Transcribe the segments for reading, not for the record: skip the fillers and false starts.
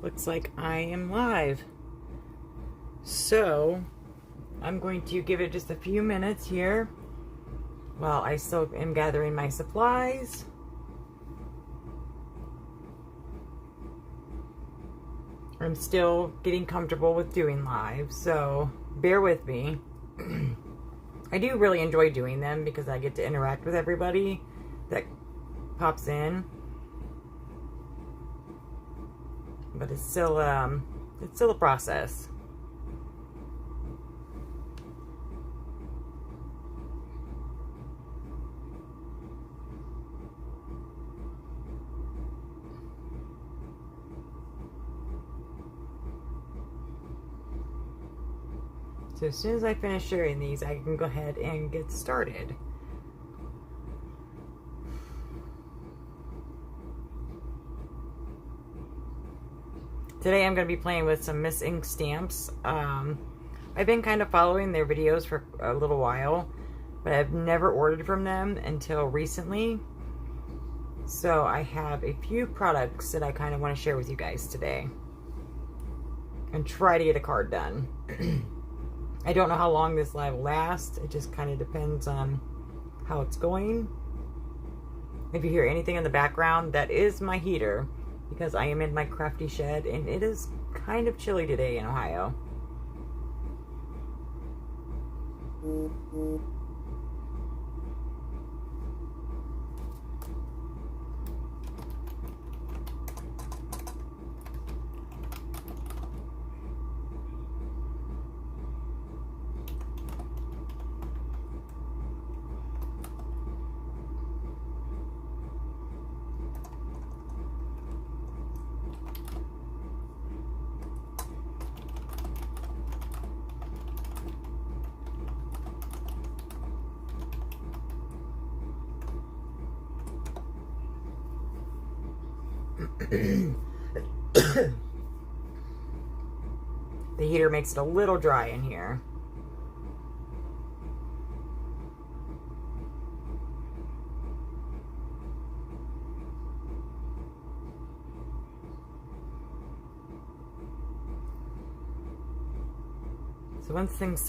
looks like I am live. So, I'm going to give it just a few minutes here while I still am gathering my supplies. I'm still getting comfortable with doing live, so bear with me. I do really enjoy doing them because I get to interact with everybody that pops in. But it's still a process. So as soon as I finish sharing these, I can go ahead and get started. Today I'm going to be playing with some Miss Ink stamps. I've been kind of following their videos for a little while, but I've never ordered from them until recently. So I have a few products that I kind of want to share with you guys today. And try to get a card done. I don't know how long this live will last. It just kind of depends on how it's going. If you hear anything in the background, that is my heater, because I am in my Crafty shed and it is kind of chilly today in Ohio. The heater makes it a little dry in here. So once things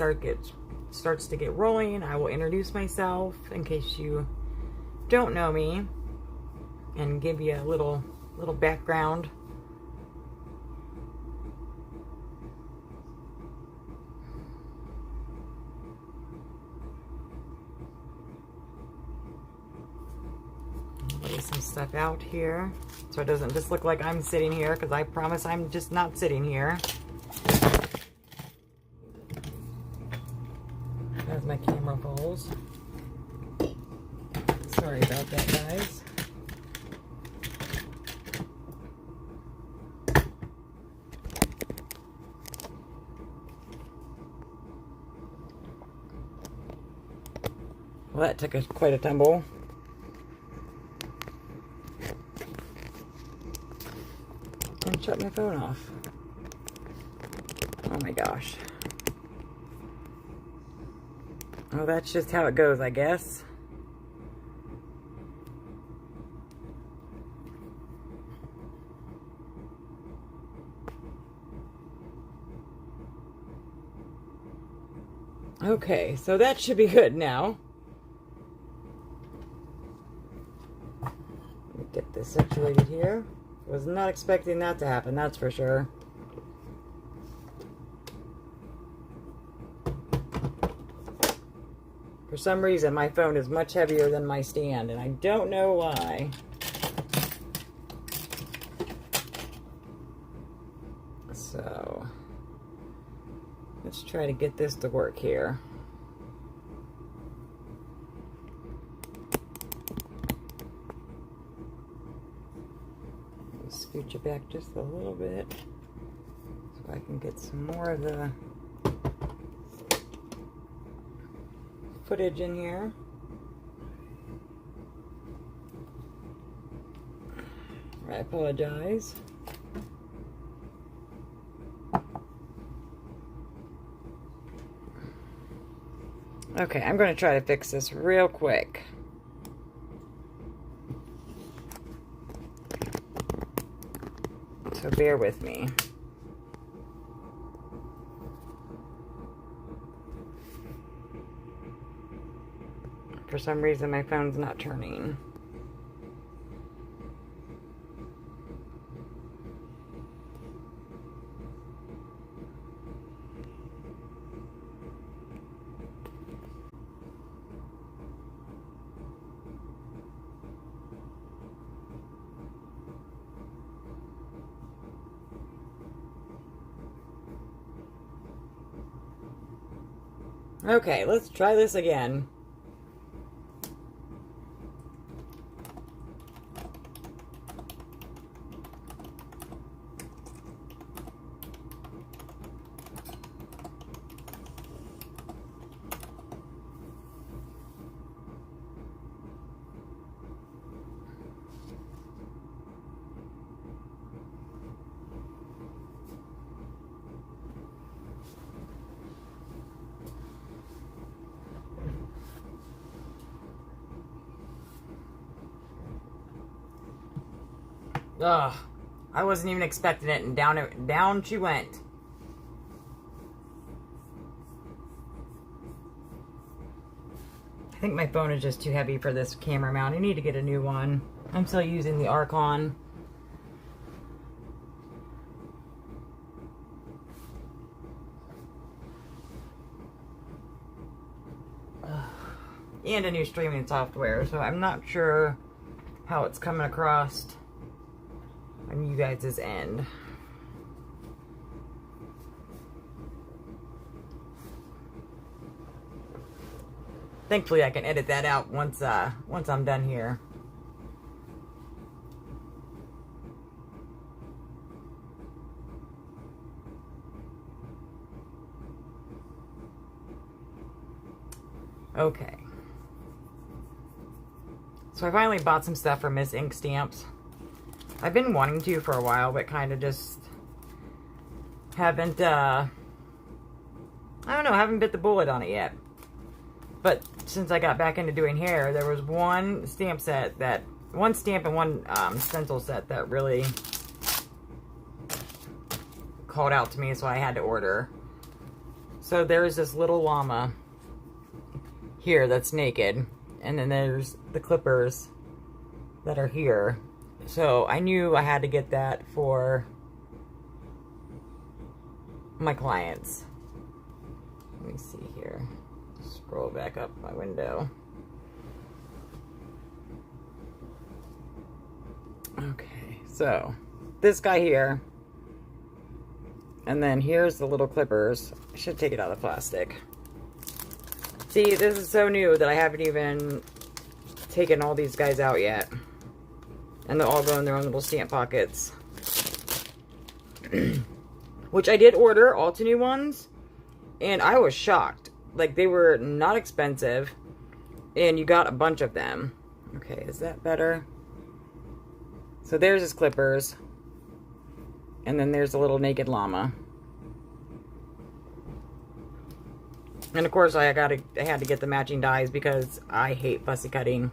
starts to get rolling, I will introduce myself in case you don't know me and give you a little background. Lay some stuff out here so it doesn't just look like I'm sitting here, because I promise I'm just not sitting here. As my camera falls. Sorry about that, guys. Well, that took quite a tumble. And shut my phone off. Oh my gosh. Well, that's just how it goes, I guess. Okay, so that should be good now. Get this situated here. Was not expecting that to happen, that's for sure. For some reason, my phone is much heavier than my stand, and I don't know why. So, let's try to get this to work here. Scooch it back just a little bit so I can get some more of the footage in here. I apologize. Okay, I'm going to try to fix this real quick. So bear with me. For some reason, my phone's not turning. Okay, let's try this again. Ugh, I wasn't even expecting it, and down she went. I think my phone is just too heavy for this camera mount. I need to get a new one. I'm still using the Archon. And a new streaming software, so I'm not sure how it's coming across on you guys' end. Thankfully, I can edit that out once I'm done here. Okay. So I finally bought some stuff for Miss Ink Stamps. I've been wanting to for a while, but kind of just haven't, I don't know, haven't bit the bullet on it yet. But since I got back into doing hair, there was one stamp and one stencil set that really called out to me, so I had to order. So there's this little llama here that's naked, and then there's the clippers that are here. So I knew I had to get that for my clients. Let me see here. Scroll back up my window. Okay, so this guy here. And then here's the little clippers. I should take it out of the plastic. See, this is so new that I haven't even taken all these guys out yet. And they'll all go in their own little stamp pockets. Which I did order, all 2 new ones. And I was shocked. Like, they were not expensive. And you got a bunch of them. Okay, is that better? So there's his clippers. And then there's a little naked llama. And of course I had to get the matching dies because I hate fussy cutting.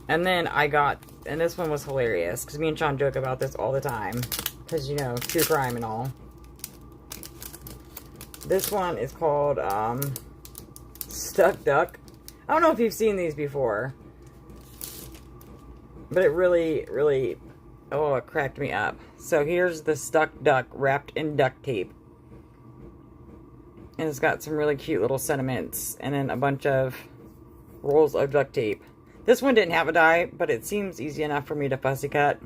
And then I got, and this one was hilarious, because me and Sean joke about this all the time. Because, you know, true crime and all. This one is called, Stuck Duck. I don't know if you've seen these before. But it really, really, oh, it cracked me up. So here's the Stuck Duck wrapped in duct tape. And it's got some really cute little sentiments. And then a bunch of rolls of duct tape. This one didn't have a die, but it seems easy enough for me to fussy cut.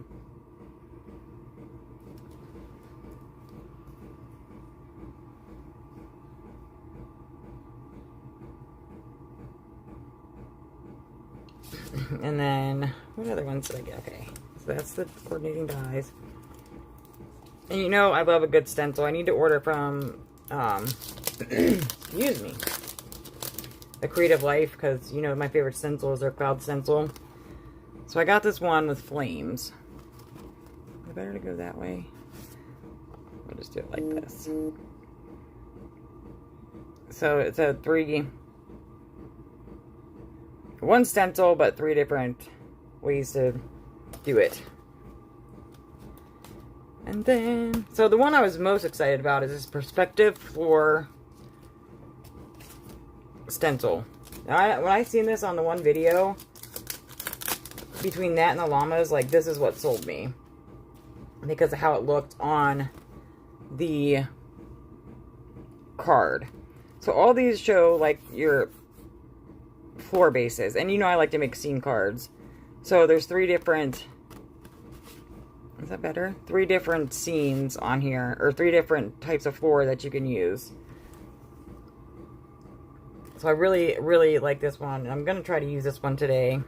And then, what other ones did I get? Okay, so that's the coordinating dies. And you know, I love a good stencil. I need to order from, excuse me, The Creative Life, because, you know, my favorite stencil is their cloud stencil. So I got this one with flames. Is it better to go that way? I'll just do it like this. So it's a one stencil, but 3 different ways to do it. And then, so the one I was most excited about is this perspective floor stencil. Now, when I seen this on the one video, between that and the llamas, like, this is what sold me. Because of how it looked on the card. So all these show, like, your floor bases. And you know I like to make scene cards. So there's 3 different... Is that better? 3 different scenes on here. Or 3 different types of floor that you can use. So I really, really like this one. I'm going to try to use this one today.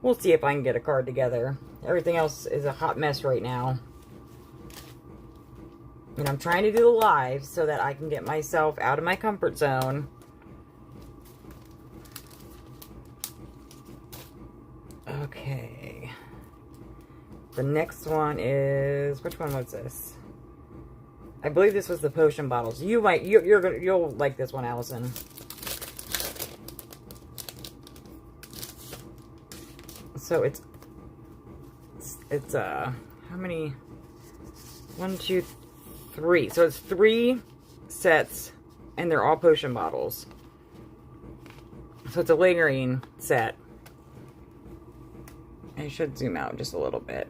We'll see if I can get a card together. Everything else is a hot mess right now. And I'm trying to do the live so that I can get myself out of my comfort zone. Okay. The next one is... Which one was this? I believe this was the potion bottles. You'll like this one, Allison. So it's how many? 1, 2, 3. So it's 3 sets, and they're all potion bottles. So it's a lingering set. I should zoom out just a little bit.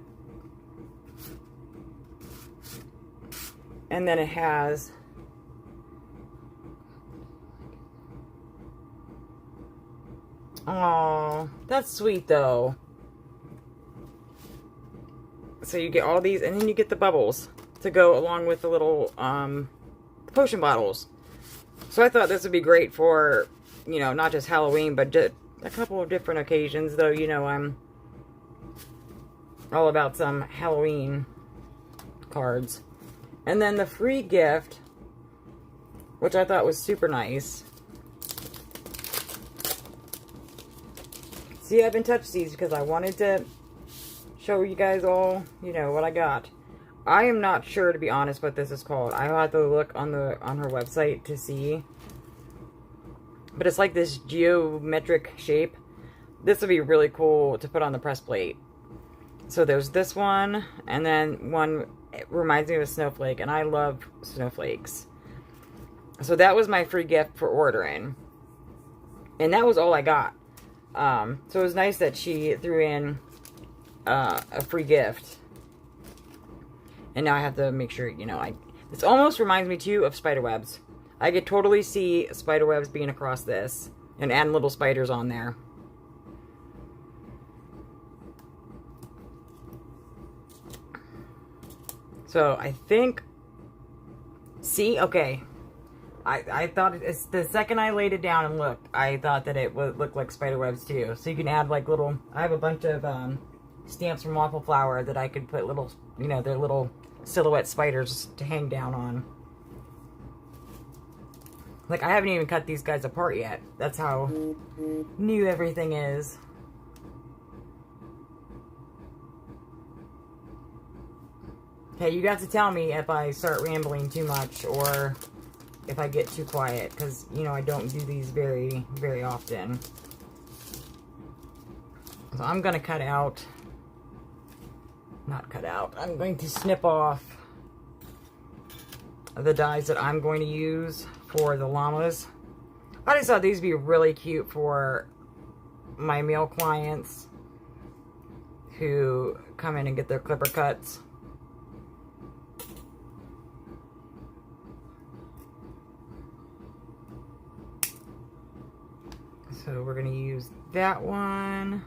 And then it has oh, that's sweet though. So you get all these, and then you get the bubbles to go along with the little potion bottles. So I thought this would be great for, you know, not just Halloween, but just a couple of different occasions. Though, you know, I'm all about some Halloween cards. And then the free gift, which I thought was super nice. See, I haven't touched these because I wanted to show you guys all, you know, what I got. I am not sure, to be honest, what this is called. I have to look on her website to see. But it's like this geometric shape. This would be really cool to put on the press plate. So there's this one, and then one, it reminds me of a snowflake, and I love snowflakes. So that was my free gift for ordering. And that was all I got. So it was nice that she threw in a free gift. And now I have to make sure, you know, this almost reminds me too of spiderwebs. I could totally see spiderwebs being across this and adding little spiders on there. So I think, see, okay. I thought it's the second I laid it down and looked, I thought that it would look like spiderwebs too. So you can add like little, I have a bunch of stamps from Waffle Flower that I could put little, you know, they're little silhouette spiders to hang down on. Like, I haven't even cut these guys apart yet. That's how new everything is. Okay, you got to tell me if I start rambling too much or if I get too quiet, because, you know, I don't do these very, very often. So I'm going to cut out, not cut out, I'm going to snip off the dies that I'm going to use for the llamas. I just thought these would be really cute for my male clients who come in and get their clipper cuts. So we're going to use that one.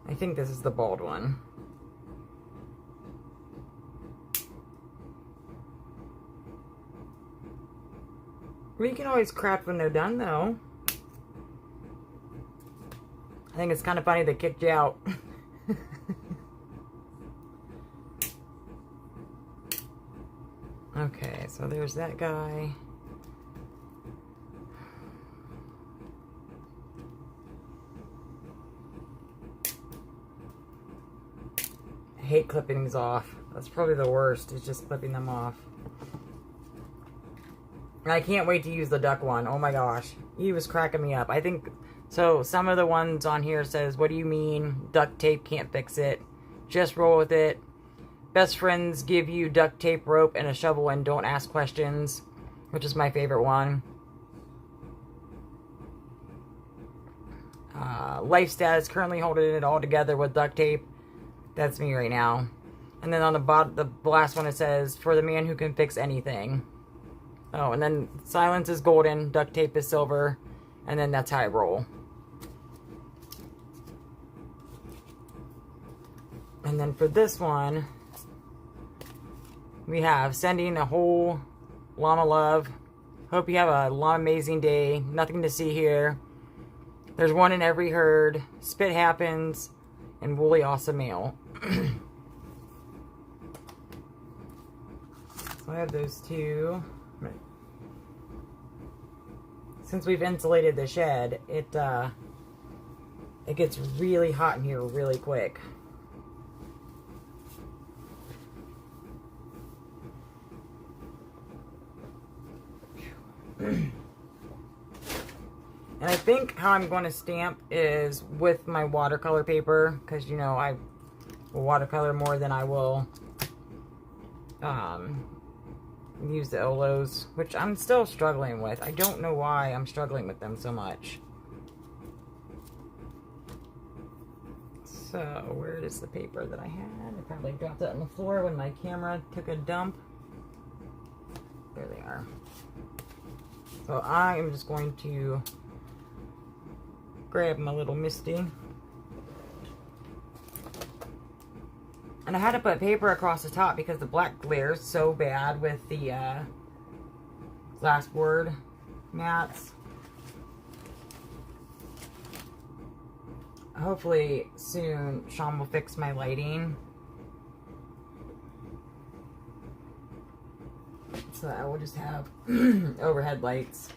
I think this is the bald one. We can always craft when they're done, though. I think it's kind of funny they kicked you out. Okay, so there's that guy. I hate clipping these off. That's probably the worst, is just clipping them off. And I can't wait to use the duck one. Oh my gosh. He was cracking me up. I think, so some of the ones on here says, what do you mean? Duct tape can't fix it. Just roll with it. best friends give you duct tape, rope, and a shovel and don't ask questions, which is my favorite one. Life status, currently holding it all together with duct tape. That's me right now. And then on the bottom, the last one, it says, for the man who can fix anything. Oh, and then silence is golden, duct tape is silver, and then that's how I roll. And then for this one, we have sending a whole llama love. Hope you have a llama amazing day. Nothing to see here. There's one in every herd. Spit happens. And woolly awesome male. So I have those two. Since we've insulated the shed, it gets really hot in here really quick. And I think how I'm going to stamp is with my watercolor paper, because, you know, I will watercolor more than I will use the Olos, which I'm still struggling with. I don't know why I'm struggling with them so much. So, where is the paper that I had? I probably dropped it on the floor when my camera took a dump. There they are. So I am just going to grab my little Misty. And I had to put paper across the top because the black glares so bad with the glassboard mats. Hopefully soon Sean will fix my lighting, so I will just have overhead lights.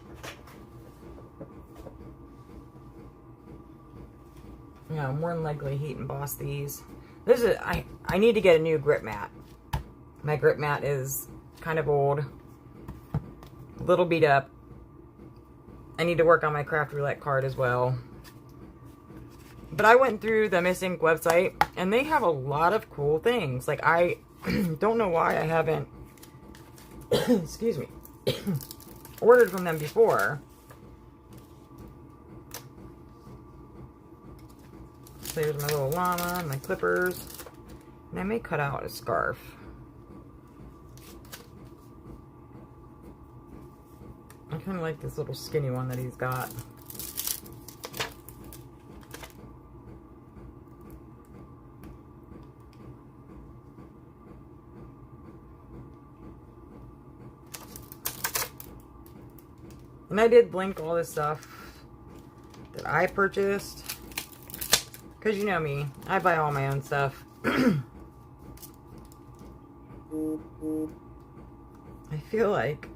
You know, more than likely heat emboss these. This is I need to get a new grip mat. My grip mat is kind of old, a little beat up. I need to work on my craft roulette card as well. But I went through the Miss Ink website and they have a lot of cool things. Like, I don't know why I haven't excuse me ordered from them before. So here's my little llama, my clippers, and I may cut out a scarf. I kind of like this little skinny one that he's got. And I did link all this stuff that I purchased. Because you know me, I buy all my own stuff. I feel like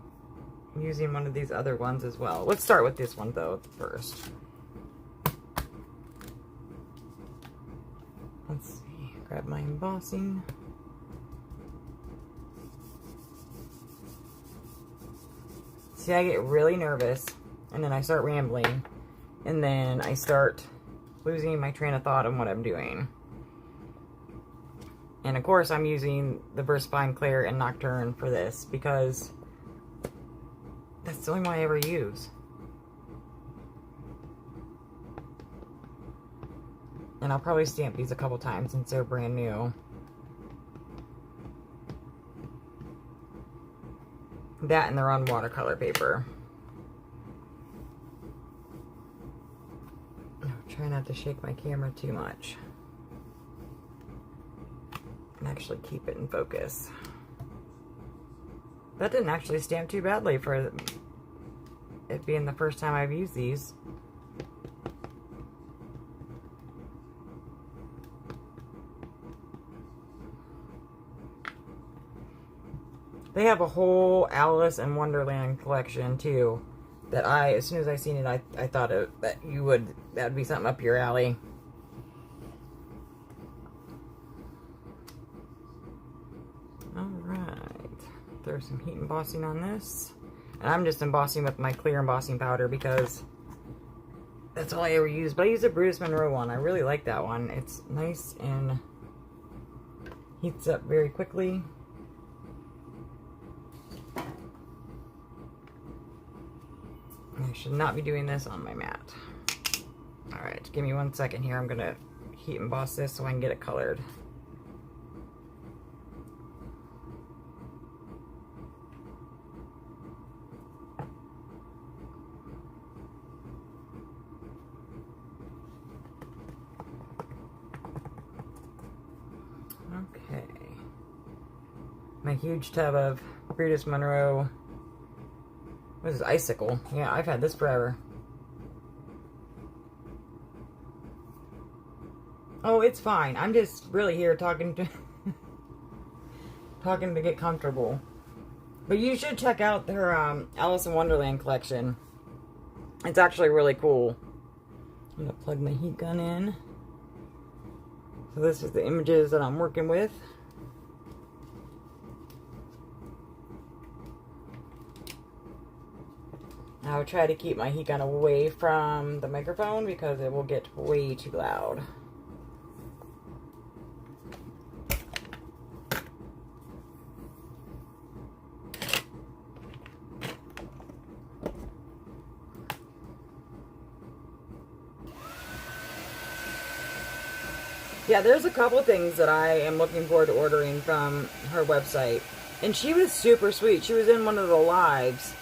using one of these other ones as well. Let's start with this one though first. Let's see, grab my embossing. See, I get really nervous and then I start rambling and then I start losing my train of thought on what I'm doing. And of course I'm using the VersaFine Claire and Nocturne for this because that's the only one I ever use. And I'll probably stamp these a couple times since they're brand new. That and they're on watercolor paper. Try not to shake my camera too much. And actually keep it in focus. That didn't actually stamp too badly for it being the first time I've used these. They have a whole Alice in Wonderland collection too. That as soon as I seen it, I thought that'd be something up your alley. Alright. There's some heat embossing on this. And I'm just embossing with my clear embossing powder because that's all I ever use. But I use a Bruce Monroe one. I really like that one. It's nice and Heats up very quickly. I should not be doing this on my mat. Alright, give me 1 second here. I'm going to heat emboss this so I can get it colored. Okay. My huge tub of Brutus Monroe. What is this? Icicle. Yeah, I've had this forever. Oh, it's fine. I'm just really here talking to talking to get comfortable. But you should check out their Alice in Wonderland collection. It's actually really cool. I'm gonna plug my heat gun in. So this is the images that I'm working with. I'll try to keep my heat gun away from the microphone because it will get way too loud. Yeah, there's a couple things that I am looking forward to ordering from her website. And she was super sweet. She was in one of the lives.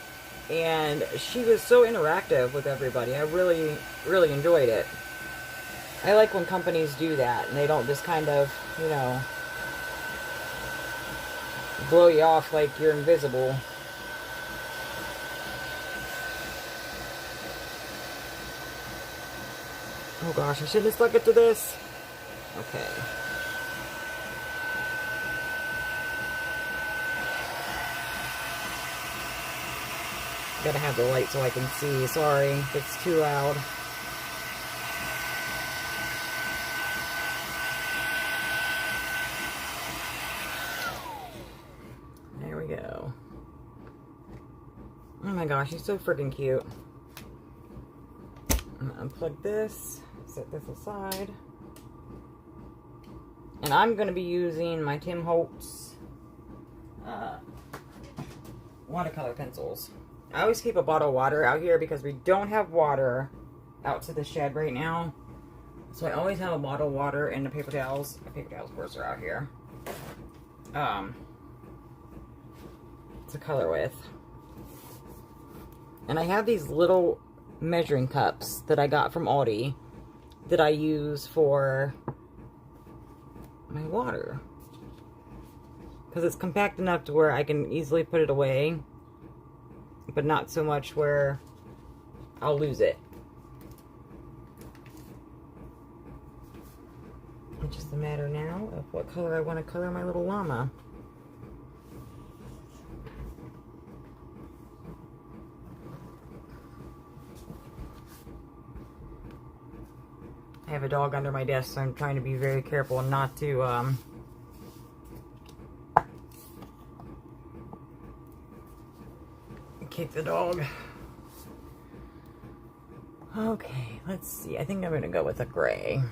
And she was so interactive with everybody. I really, really enjoyed it. I like when companies do that. And they don't just kind of, you know, blow you off like you're invisible. Oh gosh, I shouldn't have stuck it to this. Okay. Gotta have the light so I can see. Sorry if it's too loud. There we go. Oh my gosh, he's so freaking cute. I'm gonna unplug this, set this aside. And I'm going to be using my Tim Holtz watercolor pencils. I always keep a bottle of water out here because we don't have water out to the shed right now. So I always have a bottle of water and the paper towels. My paper towels, of course, are out here. To color with. And I have these little measuring cups that I got from Aldi that I use for my water, because it's compact enough to where I can easily put it away, but not so much where I'll lose it. It's just a matter now of what color I want to color my little llama. I have a dog under my desk, so I'm trying to be very careful not to kick the dog. Okay, let's see. I think I'm going to go with a gray.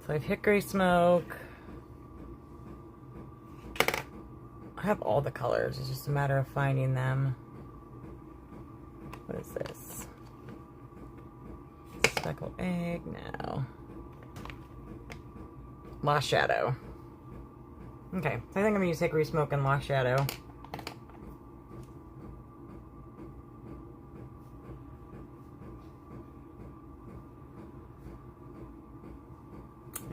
So I've hit gray smoke. I have all the colors. It's just a matter of finding them. What is this? Speckled egg? No. Lost Shadow. Okay, so I think I'm going to use Hickory Smoke and Lost Shadow.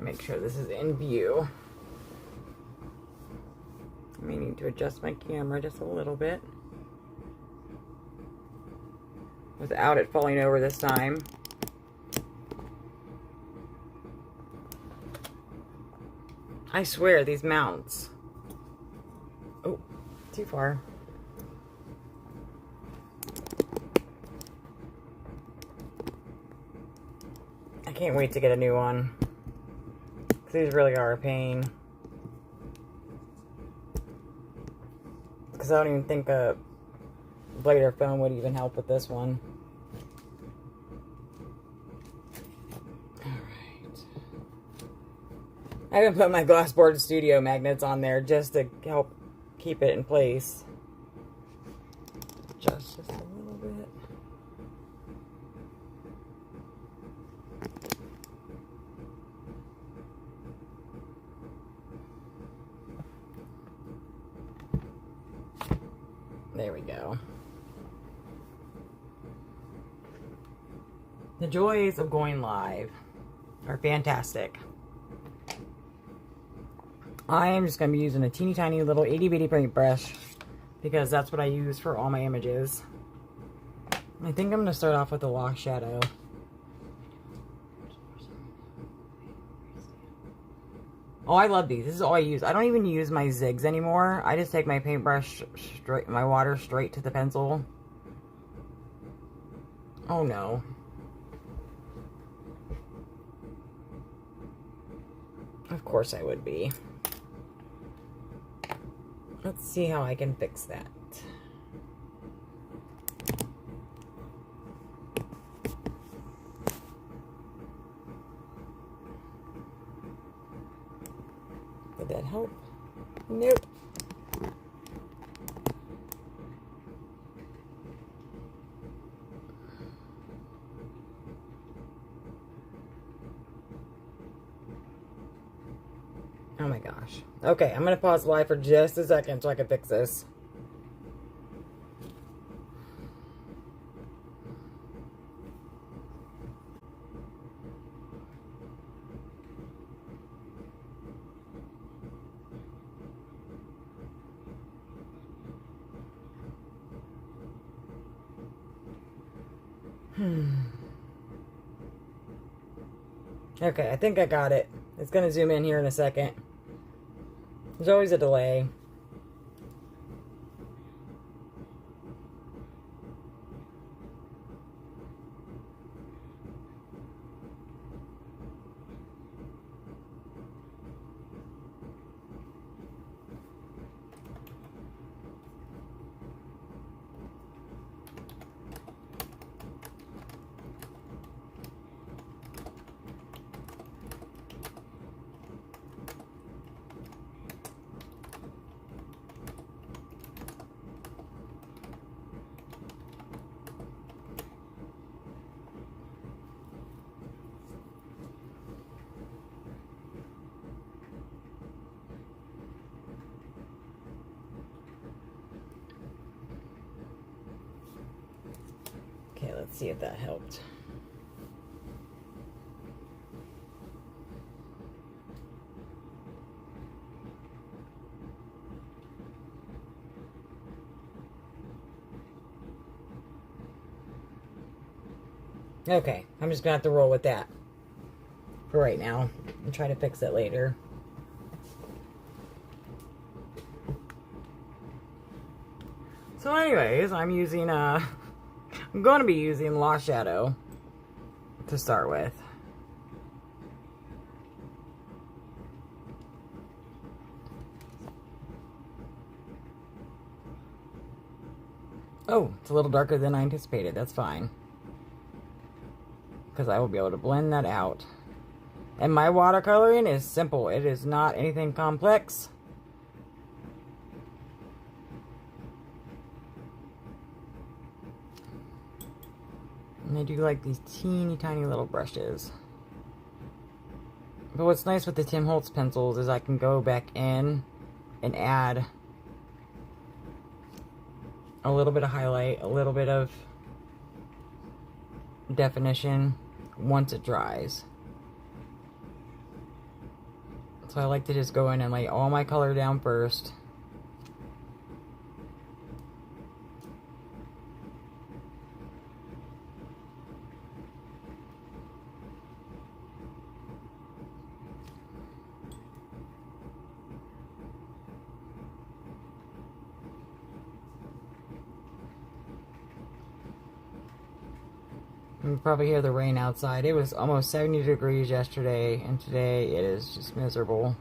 Make sure this is in view. I may need to adjust my camera just a little bit without it falling over this time. I swear, these mounts. Oh, too far. I can't wait to get a new one. These really are a pain. Because I don't even think a blade or foam would even help with this one. I even put my glassboard studio magnets on there just to help keep it in place. Just a little bit. There we go. The joys of going live are fantastic. I am just going to be using a teeny tiny little itty bitty paintbrush because that's what I use for all my images. I think I'm going to start off with a lost shadow. Oh, I love these. This is all I use. I don't even use my zigs anymore. I just take my paintbrush, my water straight to the pencil. Oh no. Of course I would be. Let's see how I can fix that. Did that help? Nope. Oh my gosh. Okay, I'm going to pause live for just a second so I can fix this. Okay, I think I got it. It's going to zoom in here in a second. There's always a delay. Okay, let's see if that helped. Okay, I'm just gonna have to roll with that for right now and try to fix it later. So anyways, I'm going to be using Lost Shadow to start with. Oh, it's a little darker than I anticipated. That's fine. Because I will be able to blend that out. And my watercoloring is simple. It is not anything complex. And I do like these teeny tiny little brushes. But what's nice with the Tim Holtz pencils is I can go back in and add a little bit of highlight, a little bit of definition once it dries. So I like to just go in and lay all my color down first. You can probably hear the rain outside. It was almost 70 degrees yesterday, and today it is just miserable.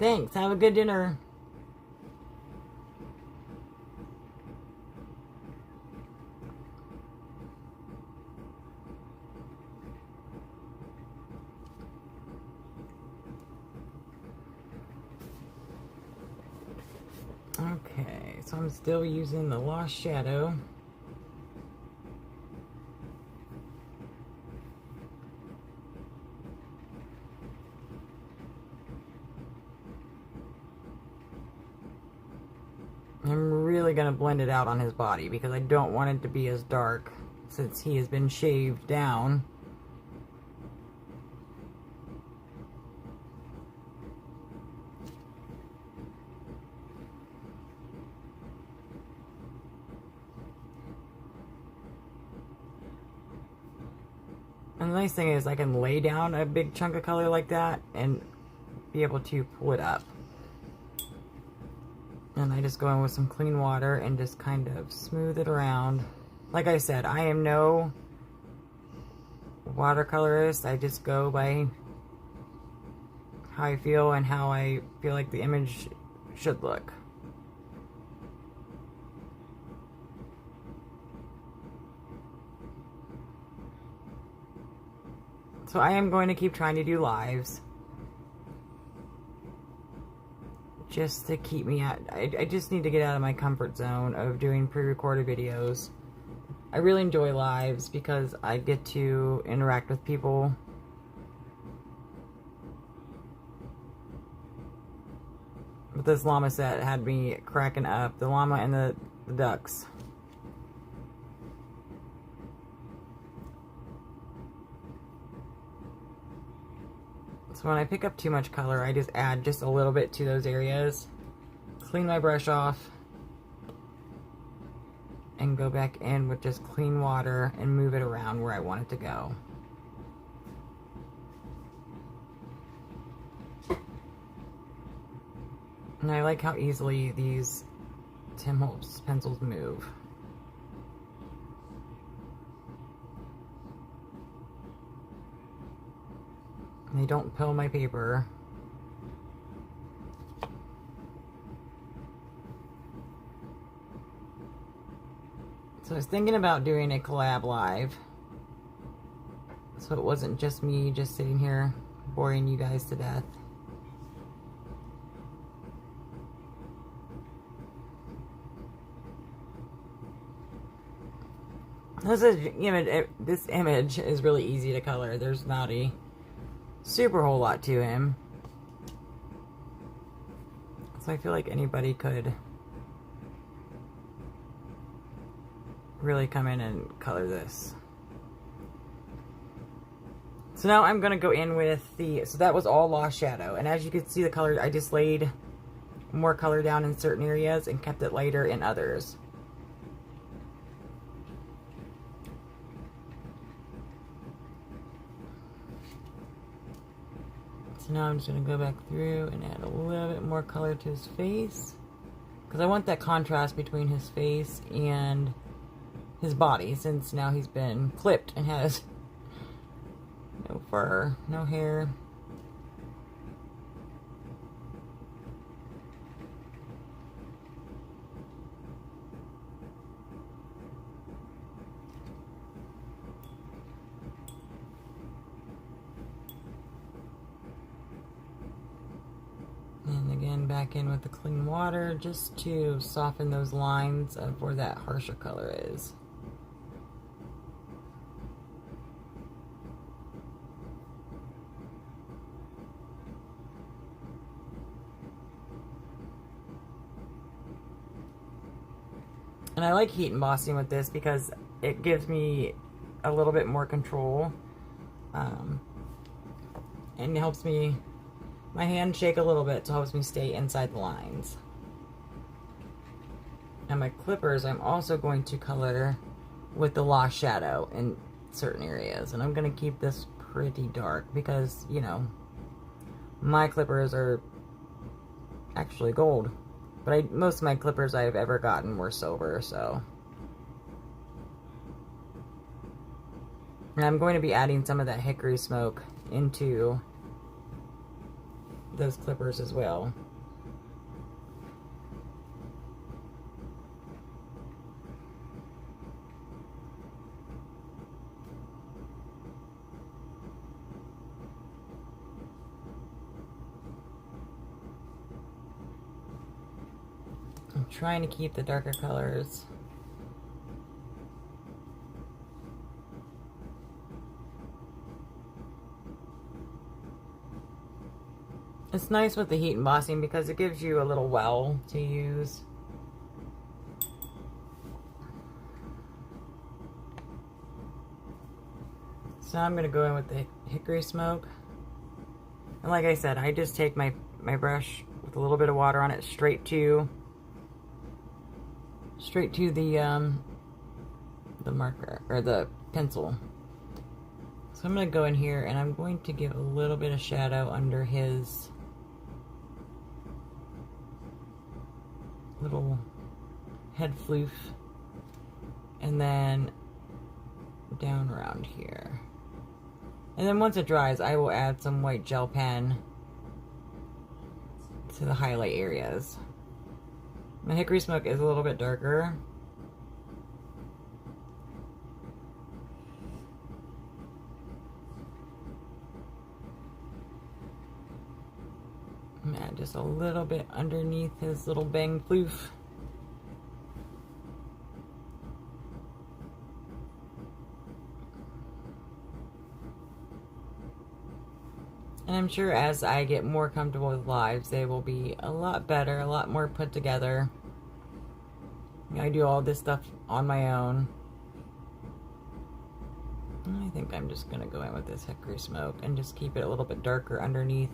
Thanks. Have a good dinner. Okay, so I'm still using the Lost Shadow. I'm really going to blend it out on his body because I don't want it to be as dark since he has been shaved down. And the nice thing is I can lay down a big chunk of color like that and be able to pull it up. And I just go in with some clean water and just kind of smooth it around. Like I said, I am no watercolorist. I just go by how I feel and how I feel like the image should look. So I am going to keep trying to do lives. Just to keep me out. I just need to get out of my comfort zone of doing pre-recorded videos. I really enjoy lives because I get to interact with people. But this llama set had me cracking up. The llama and the ducks. So when I pick up too much color, I just add just a little bit to those areas. Clean my brush off. And go back in with just clean water and move it around where I want it to go. And I like how easily these Tim Holtz pencils move. They don't pill my paper. So I was thinking about doing a collab live. So it wasn't just me just sitting here boring you guys to death. This image is really easy to color. There's not a super whole lot to him. So I feel like anybody could really come in and color this. So now I'm going to go in with so that was all Lost Shadow. And as you can see the color, I just laid more color down in certain areas and kept it lighter in others. So now I'm just going to go back through and add a little bit more color to his face. Because I want that contrast between his face and his body, since now he's been clipped and has no fur, no hair. And again, back in with the clean water just to soften those lines of where that harsher color is. And I like heat embossing with this because it gives me a little bit more control. And it helps me, my hand shake a little bit, so it helps me stay inside the lines. And my clippers, I'm also going to color with the Lost Shadow in certain areas. And I'm going to keep this pretty dark because, you know, my clippers are actually gold. But most of my clippers I've ever gotten were silver, so. And I'm going to be adding some of that hickory smoke into those clippers as well. I'm trying to keep the darker colors. It's nice with the heat embossing because it gives you a little well to use. So I'm going to go in with the hickory smoke. And like I said, I just take my brush with a little bit of water on it straight to the marker, or the pencil. So I'm going to go in here and I'm going to give a little bit of shadow under his little head floof, and then down around here. And then once it dries, I will add some white gel pen to the highlight areas. My hickory smoke is a little bit darker. I'm gonna add just a little bit underneath his little bang floof. And I'm sure as I get more comfortable with lives, they will be a lot better, a lot more put together. I do all this stuff on my own. And I think I'm just going to go in with this hickory smoke and just keep it a little bit darker underneath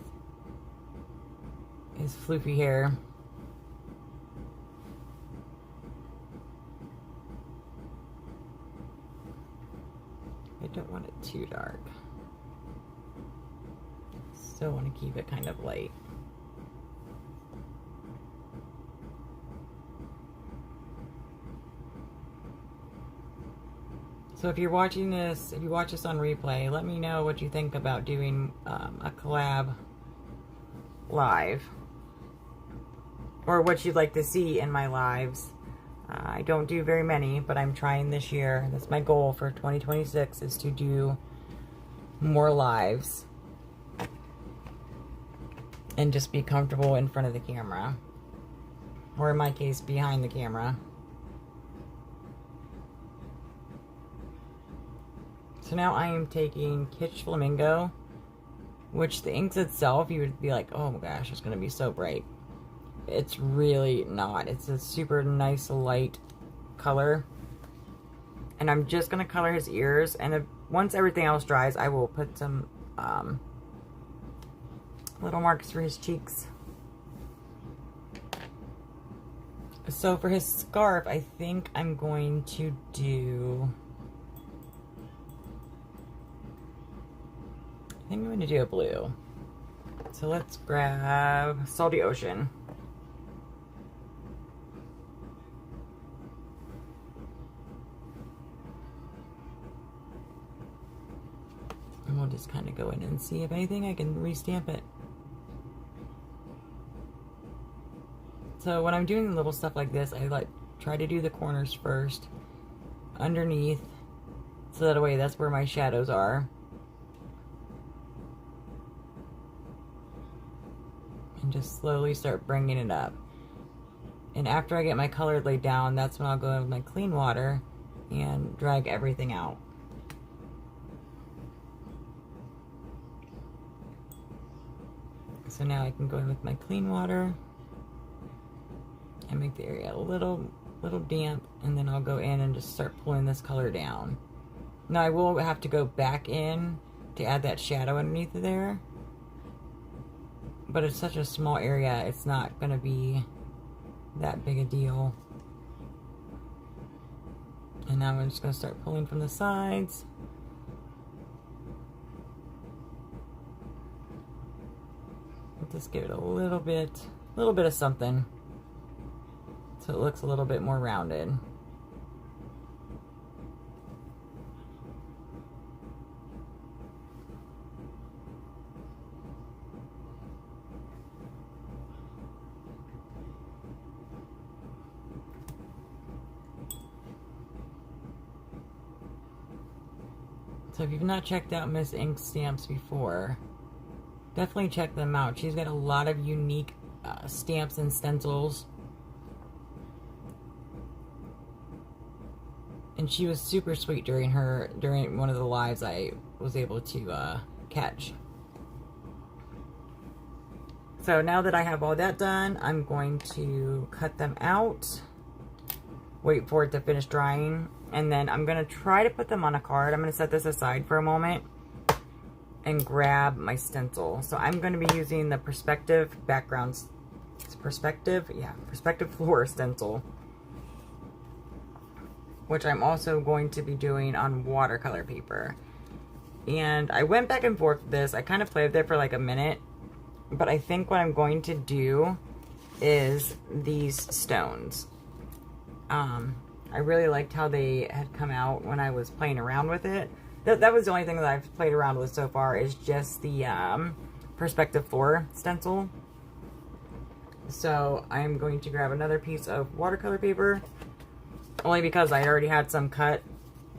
his floofy hair. I don't want it too dark. Still want to keep it kind of light. So if you're watching this, if you watch this on replay, let me know what you think about doing a collab live, or what you'd like to see in my lives. I don't do very many, but I'm trying this year. That's my goal for 2026, is to do more lives and just be comfortable in front of the camera, or in my case, behind the camera. So now I am taking Kitsch Flamingo, which the inks itself, you would be like, oh my gosh, it's going to be so bright. It's really not. It's a super nice light color. And I'm just going to color his ears, and once everything else dries, I will put some little marks for his cheeks. So for his scarf, I think I'm going to do... I think I'm going to do a blue. So let's grab Salty Ocean. And we'll just kind of go in and see if anything I can restamp it. So when I'm doing little stuff like this, I try to do the corners first, underneath, so that way that's where my shadows are. And just slowly start bringing it up. And after I get my color laid down, that's when I'll go in with my clean water and drag everything out. So now I can go in with my clean water and make the area a little damp, and then I'll go in and just start pulling this color down. Now I will have to go back in to add that shadow underneath there, but it's such a small area, it's not going to be that big a deal. And now I'm just going to start pulling from the sides. Just give it a little bit of something, so it looks a little bit more rounded. So if you've not checked out Miss Ink stamps before, definitely check them out. She's got a lot of unique stamps and stencils. And she was super sweet during one of the lives I was able to catch. So now that I have all that done, I'm going to cut them out, wait for it to finish drying, and then I'm going to try to put them on a card. I'm going to set this aside for a moment and grab my stencil. So I'm going to be using the Perspective backgrounds, Perspective Floor stencil, which I'm also going to be doing on watercolor paper. And I went back and forth with this. I kind of played with it for like a minute, but I think what I'm going to do is these stones. I really liked how they had come out when I was playing around with it. That was the only thing that I've played around with so far, is just the Perspective Floor stencil. So I'm going to grab another piece of watercolor paper, only because I already had some cut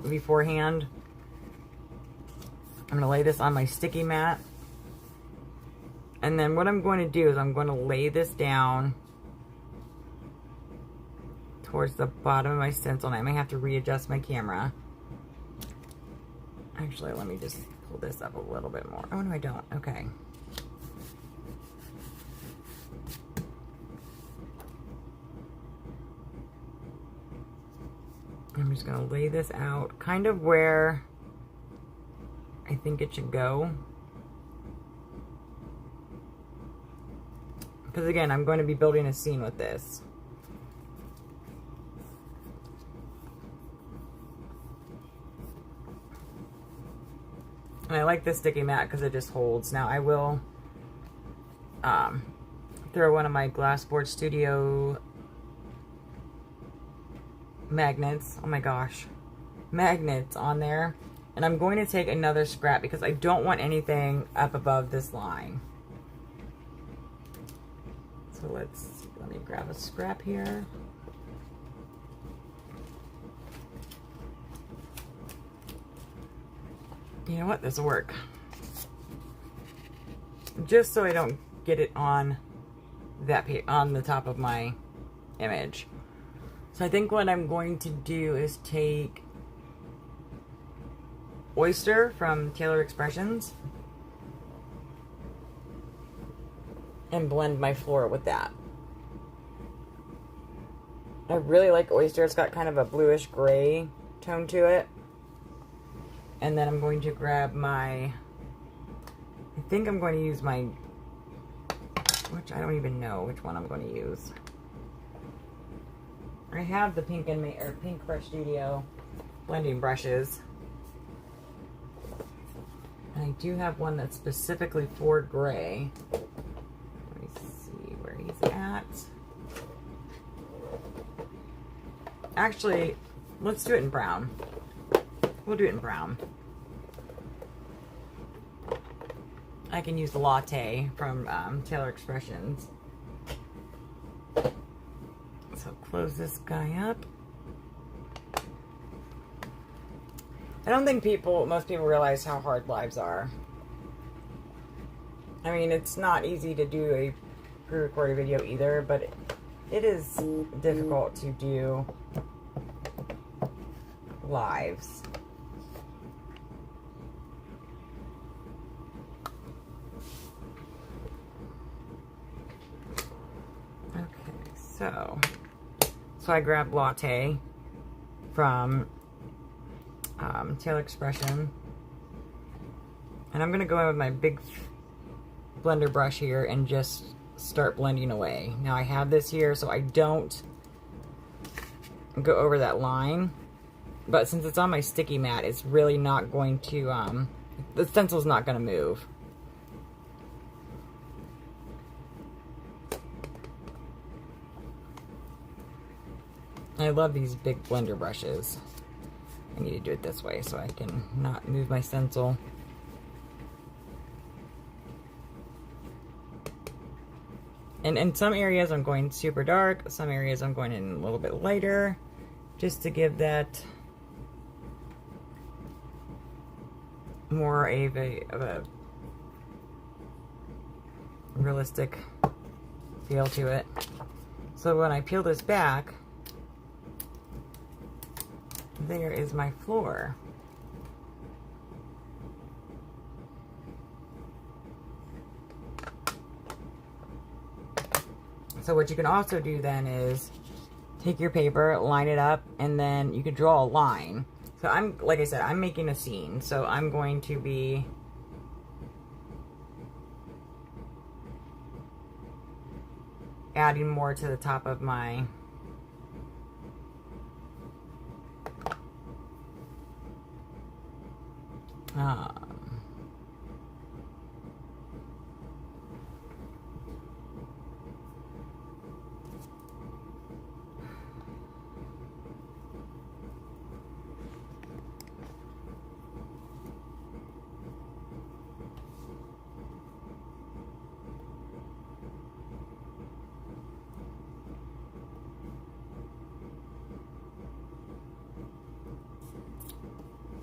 beforehand. I'm going to lay this on my sticky mat. And then what I'm going to do is I'm going to lay this down towards the bottom of my stencil, and I may have to readjust my camera. Actually, let me just pull this up a little bit more. Oh, no, I don't. Okay. I'm just going to lay this out kind of where I think it should go. Because again, I'm going to be building a scene with this. And I like this sticky mat because it just holds. Now I will throw one of my Glassboard Studio magnets, oh my gosh, magnets on there. And I'm going to take another scrap because I don't want anything up above this line. So let me grab a scrap here. You know what? This will work. Just so I don't get it on on the top of my image. So I think what I'm going to do is take Oyster from Taylor Expressions and blend my floor with that. I really like Oyster. It's got kind of a bluish gray tone to it. And then I'm going to grab my, I think I'm going to use my, which I don't even know which one I'm going to use. I have the Pink Brush Studio blending brushes. And I do have one that's specifically for gray. Let me see where he's at. Actually, let's do it in brown. We'll do it in brown. I can use the Latte from Taylor Expressions. So close this guy up. I don't think most people realize how hard lives are. I mean, it's not easy to do a pre-recorded video either, but it is difficult to do lives. So I grabbed Latte from Taylor Expression, and I'm going to go in with my big blender brush here and just start blending away. Now I have this here so I don't go over that line, but since it's on my sticky mat, it's really not going to, the stencil's not going to move. I love these big blender brushes. I need to do it this way so I can not move my stencil. And in some areas I'm going super dark, some areas I'm going in a little bit lighter, just to give that more of a realistic feel to it. So when I peel this back, there is my floor. So what you can also do then is take your paper, line it up, and then you can draw a line. So like I said, I'm making a scene. So I'm going to be adding more to the top of my